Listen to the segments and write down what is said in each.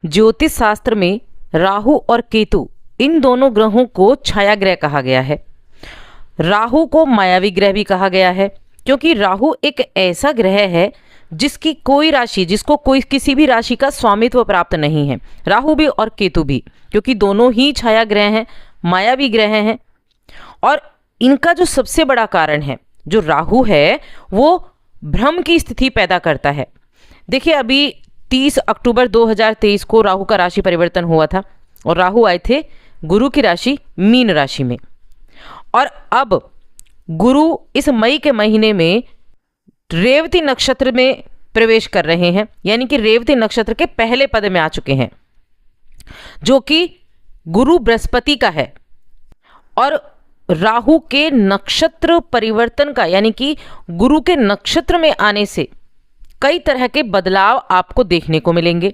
ज्योतिष शास्त्र में राहु और केतु इन दोनों ग्रहों को छाया ग्रह कहा गया है। राहु को मायावी ग्रह भी कहा गया है, क्योंकि राहु एक ऐसा ग्रह है जिसको कोई किसी भी राशि का स्वामित्व प्राप्त नहीं है। राहु भी और केतु भी, क्योंकि दोनों ही छाया ग्रह हैं, मायावी ग्रह हैं। और इनका जो सबसे बड़ा कारण है, जो राहु है, वो भ्रम की स्थिति पैदा करता है। देखिए, अभी 30 अक्टूबर 2023 को राहु का राशि परिवर्तन हुआ था और राहु आए थे गुरु की राशि मीन राशि में। और अब गुरु इस मई के महीने में रेवती नक्षत्र में प्रवेश कर रहे हैं, यानी कि रेवती नक्षत्र के पहले पद में आ चुके हैं, जो कि गुरु बृहस्पति का है। और राहु के नक्षत्र परिवर्तन का, यानी कि गुरु के नक्षत्र में आने से कई तरह के बदलाव आपको देखने को मिलेंगे।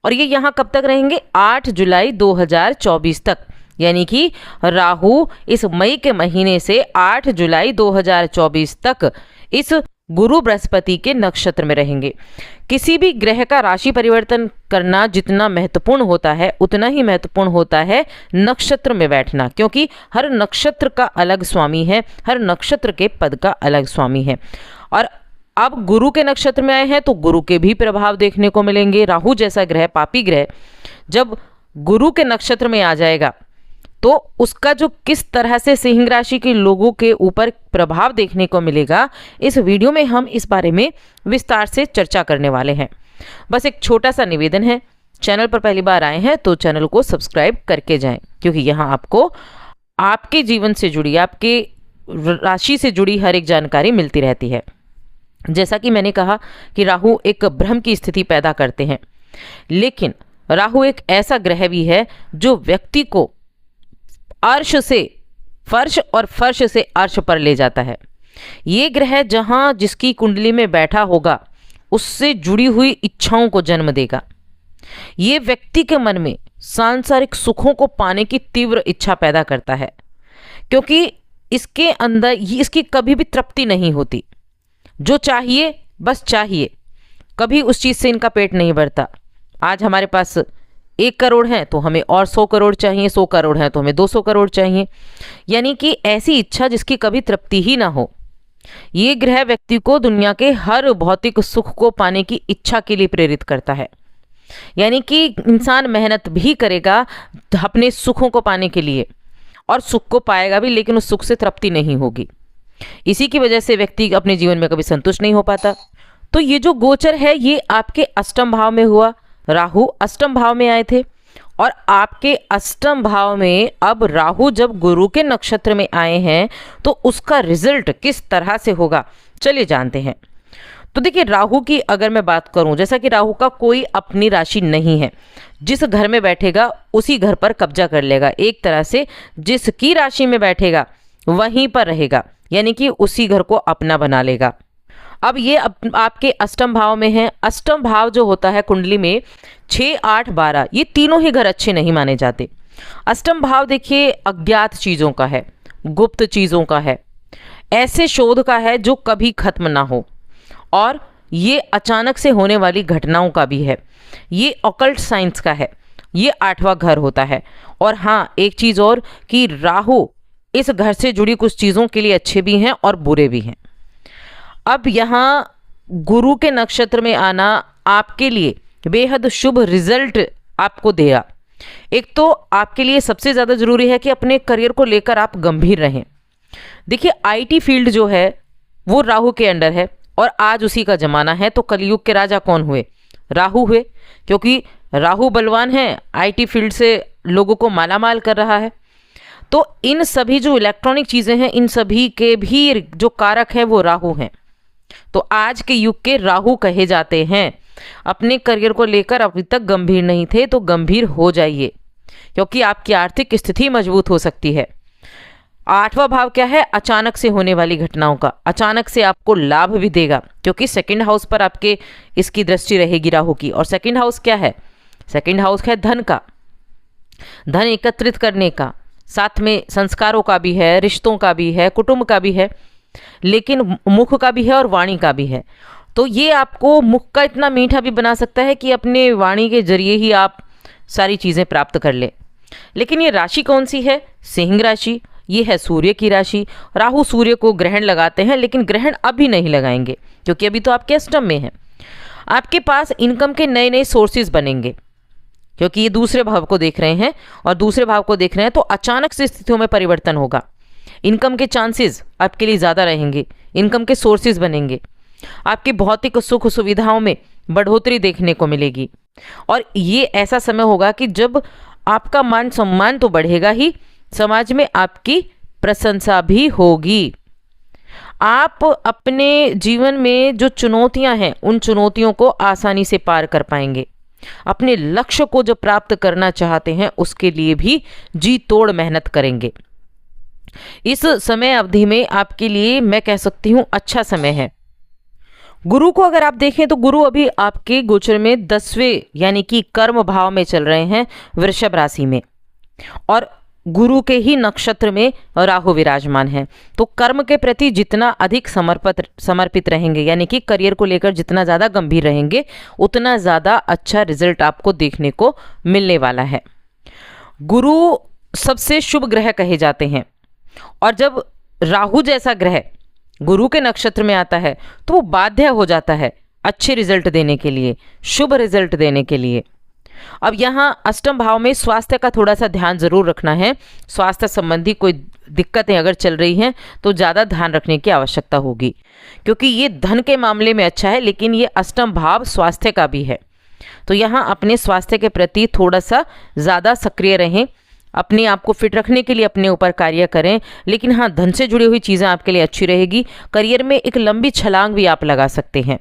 और ये यहाँ कब तक रहेंगे? 8 जुलाई 2024 तक, यानी कि राहु इस मई के महीने से 8 जुलाई 2024 तक इस गुरु बृहस्पति के नक्षत्र में रहेंगे। किसी भी ग्रह का राशि परिवर्तन करना जितना महत्वपूर्ण होता है, उतना ही महत्वपूर्ण होता है नक्षत्र में बैठना, क्योंकि हर नक्षत्र का अलग स्वामी है, हर नक्षत्र के पद का अलग स्वामी है। और अब गुरु के नक्षत्र में आए हैं तो गुरु के भी प्रभाव देखने को मिलेंगे। राहु जैसा ग्रह, पापी ग्रह, जब गुरु के नक्षत्र में आ जाएगा तो उसका जो किस तरह से सिंह राशि के लोगों के ऊपर प्रभाव देखने को मिलेगा, इस वीडियो में हम इस बारे में विस्तार से चर्चा करने वाले हैं। बस एक छोटा सा निवेदन है, चैनल पर पहली बार आए हैं तो चैनल को सब्सक्राइब करके जाएं, क्योंकि यहाँ आपको आपके जीवन से जुड़ी, आपके राशि से जुड़ी हर एक जानकारी मिलती रहती है। जैसा कि मैंने कहा कि राहु एक भ्रम की स्थिति पैदा करते हैं, लेकिन राहु एक ऐसा ग्रह भी है जो व्यक्ति को अर्श से फर्श और फर्श से अर्श पर ले जाता है। ये ग्रह जहां जिसकी कुंडली में बैठा होगा, उससे जुड़ी हुई इच्छाओं को जन्म देगा। ये व्यक्ति के मन में सांसारिक सुखों को पाने की तीव्र इच्छा पैदा करता है, क्योंकि इसके अंदर इसकी कभी भी तृप्ति नहीं होती। जो चाहिए बस चाहिए, कभी उस चीज़ से इनका पेट नहीं भरता। आज हमारे पास 1 करोड़ है तो हमें और 100 करोड़ चाहिए, 100 करोड़ है तो हमें 200 करोड़ चाहिए, यानी कि ऐसी इच्छा जिसकी कभी तृप्ति ही ना हो। ये ग्रह व्यक्ति को दुनिया के हर भौतिक सुख को पाने की इच्छा के लिए प्रेरित करता है, यानी कि इंसान मेहनत भी करेगा अपने सुखों को पाने के लिए, और सुख को पाएगा भी, लेकिन उस सुख से तृप्ति नहीं होगी। इसी की वजह से व्यक्ति अपने जीवन में कभी संतुष्ट नहीं हो पाता। तो ये जो गोचर है, ये आपके अष्टम भाव में हुआ। राहु अष्टम भाव में आए थे, और आपके अष्टम भाव में अब राहु जब गुरु के नक्षत्र में आए हैं तो उसका रिजल्ट किस तरह से होगा, चलिए जानते हैं। तो देखिए, राहु की अगर मैं बात करूं, जैसा कि राहु का कोई अपनी राशि नहीं है, जिस घर में बैठेगा उसी घर पर कब्जा कर लेगा। एक तरह से जिसकी राशि में बैठेगा वहीं पर रहेगा, यानी कि उसी घर को अपना बना लेगा। अब ये आपके अष्टम भाव में है। अष्टम भाव जो होता है कुंडली में 6, 8, 12, ये तीनों ही घर अच्छे नहीं माने जाते। अष्टम भाव देखिए अज्ञात चीज़ों का है, गुप्त चीज़ों का है, ऐसे शोध का है जो कभी खत्म ना हो, और ये अचानक से होने वाली घटनाओं का भी है। ये ऑकल्ट साइंस का है, ये 8वां घर होता है। और हाँ, एक चीज़ और कि राहु इस घर से जुड़ी कुछ चीज़ों के लिए अच्छे भी हैं और बुरे भी हैं। अब यहाँ गुरु के नक्षत्र में आना आपके लिए बेहद शुभ रिजल्ट आपको देगा। एक तो आपके लिए सबसे ज़्यादा ज़रूरी है कि अपने करियर को लेकर आप गंभीर रहें। देखिए, आईटी फील्ड जो है वो राहु के अंडर है, और आज उसी का ज़माना है। तो कलयुग के राजा कौन हुए? राहु हुए, क्योंकि राहु बलवान है, आईटी फील्ड से लोगों को मालामाल कर रहा है। तो इन सभी जो इलेक्ट्रॉनिक चीज़ें हैं, इन सभी के भी जो कारक है वो राहु हैं। तो आज के युग के राहु कहे जाते हैं। अपने करियर को लेकर अभी तक गंभीर नहीं थे तो गंभीर हो जाइए, क्योंकि आपकी आर्थिक स्थिति मजबूत हो सकती है। 8वां भाव क्या है? अचानक से होने वाली घटनाओं का, अचानक से आपको लाभ भी देगा, क्योंकि सेकंड हाउस पर आपके इसकी दृष्टि रहेगी राहु की। और सेकंड हाउस क्या है? सेकंड हाउस है धन का, धन एकत्रित करने का, साथ में संस्कारों का भी है, रिश्तों का भी है, कुटुंब का भी है, लेकिन मुख का भी है और वाणी का भी है। तो ये आपको मुख का इतना मीठा भी बना सकता है कि अपने वाणी के जरिए ही आप सारी चीज़ें प्राप्त कर ले। लेकिन ये राशि कौन सी है? सिंह राशि। ये है सूर्य की राशि। राहु सूर्य को ग्रहण लगाते हैं, लेकिन ग्रहण अभी नहीं लगाएंगे क्योंकि अभी तो आपके अष्टम में है। आपके पास इनकम के नए नए सोर्सेज बनेंगे क्योंकि ये दूसरे भाव को देख रहे हैं, और दूसरे भाव को देख रहे हैं तो अचानक से स्थितियों में परिवर्तन होगा। इनकम के चांसेस आपके लिए ज़्यादा रहेंगे, इनकम के सोर्सेज बनेंगे, आपकी भौतिक सुख सुविधाओं में बढ़ोतरी देखने को मिलेगी। और ये ऐसा समय होगा कि जब आपका मान सम्मान तो बढ़ेगा ही, समाज में आपकी प्रशंसा भी होगी। आप अपने जीवन में जो चुनौतियां हैं उन चुनौतियों को आसानी से पार कर पाएंगे। अपने लक्ष्य को जो प्राप्त करना चाहते हैं उसके लिए भी जी तोड़ मेहनत करेंगे। इस समय अवधि में आपके लिए मैं कह सकती हूँ अच्छा समय है। गुरु को अगर आप देखें तो गुरु अभी आपके गोचर में 10वें यानी कि कर्म भाव में चल रहे हैं, वृषभ राशि में, और गुरु के ही नक्षत्र में राहु विराजमान है। तो कर्म के प्रति जितना अधिक समर्पित रहेंगे, यानी कि करियर को लेकर जितना ज़्यादा गंभीर रहेंगे, उतना ज़्यादा अच्छा रिजल्ट आपको देखने को मिलने वाला है। गुरु सबसे शुभ ग्रह कहे जाते हैं, और जब राहु जैसा ग्रह गुरु के नक्षत्र में आता है तो वो बाध्य हो जाता है अच्छे रिजल्ट देने के लिए, शुभ रिजल्ट देने के लिए। अब यहाँ अष्टम भाव में स्वास्थ्य का थोड़ा सा ध्यान जरूर रखना है। स्वास्थ्य संबंधी कोई दिक्कतें अगर चल रही हैं तो ज़्यादा ध्यान रखने की आवश्यकता होगी, क्योंकि ये धन के मामले में अच्छा है, लेकिन ये अष्टम भाव स्वास्थ्य का भी है। तो यहाँ अपने स्वास्थ्य के प्रति थोड़ा सा ज़्यादा सक्रिय रहें, अपने आप को फिट रखने के लिए अपने ऊपर कार्य करें। लेकिन हाँ, धन से जुड़ी हुई चीज़ें आपके लिए अच्छी रहेगी। करियर में एक लंबी छलांग भी आप लगा सकते हैं,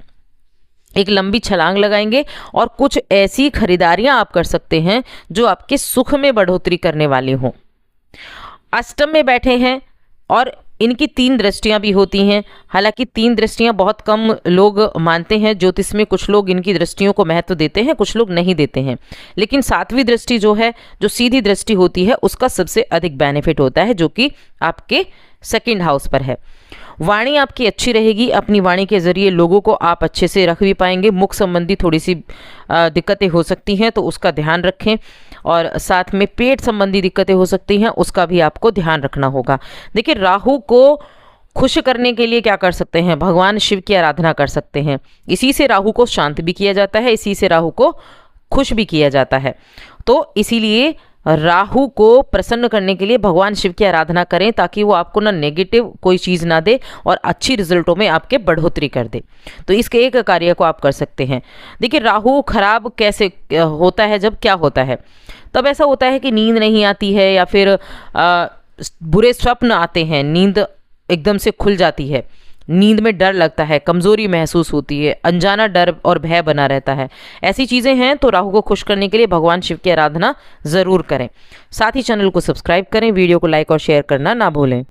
एक लंबी छलांग लगाएंगे और कुछ ऐसी खरीदारियां आप कर सकते हैं जो आपके सुख में बढ़ोतरी करने वाली हों। अष्टम में बैठे हैं और इनकी 3 दृष्टियां भी होती हैं। हालांकि 3 दृष्टियां बहुत कम लोग मानते हैं ज्योतिष में, कुछ लोग इनकी दृष्टियों को महत्व देते हैं, कुछ लोग नहीं देते हैं। लेकिन 7वीं दृष्टि जो है, जो सीधी दृष्टि होती है, उसका सबसे अधिक बेनिफिट होता है, जो कि आपके 2nd हाउस पर है। वाणी आपकी अच्छी रहेगी, अपनी वाणी के जरिए लोगों को आप अच्छे से रख भी पाएंगे। मुख संबंधी थोड़ी सी दिक्कतें हो सकती हैं तो उसका ध्यान रखें, और साथ में पेट संबंधी दिक्कतें हो सकती हैं, उसका भी आपको ध्यान रखना होगा। देखिए, राहु को खुश करने के लिए क्या कर सकते हैं? भगवान शिव की आराधना कर सकते हैं। इसी से राहु को शांत भी किया जाता है, इसी से राहु को खुश भी किया जाता है। तो इसीलिए राहु को प्रसन्न करने के लिए भगवान शिव की आराधना करें, ताकि वो आपको ना नेगेटिव कोई चीज़ ना दे और अच्छी रिजल्टों में आपके बढ़ोतरी कर दे। तो इसके एक कार्य को आप कर सकते हैं। देखिए, राहु खराब कैसे होता है? जब क्या होता है तब ऐसा होता है कि नींद नहीं आती है, या फिर बुरे स्वप्न आते हैं, नींद एकदम से खुल जाती है, नींद में डर लगता है, कमजोरी महसूस होती है, अनजाना डर और भय बना रहता है। ऐसी चीज़ें हैं तो राहु को खुश करने के लिए भगवान शिव की आराधना ज़रूर करें। साथ ही चैनल को सब्सक्राइब करें, वीडियो को लाइक और शेयर करना ना भूलें।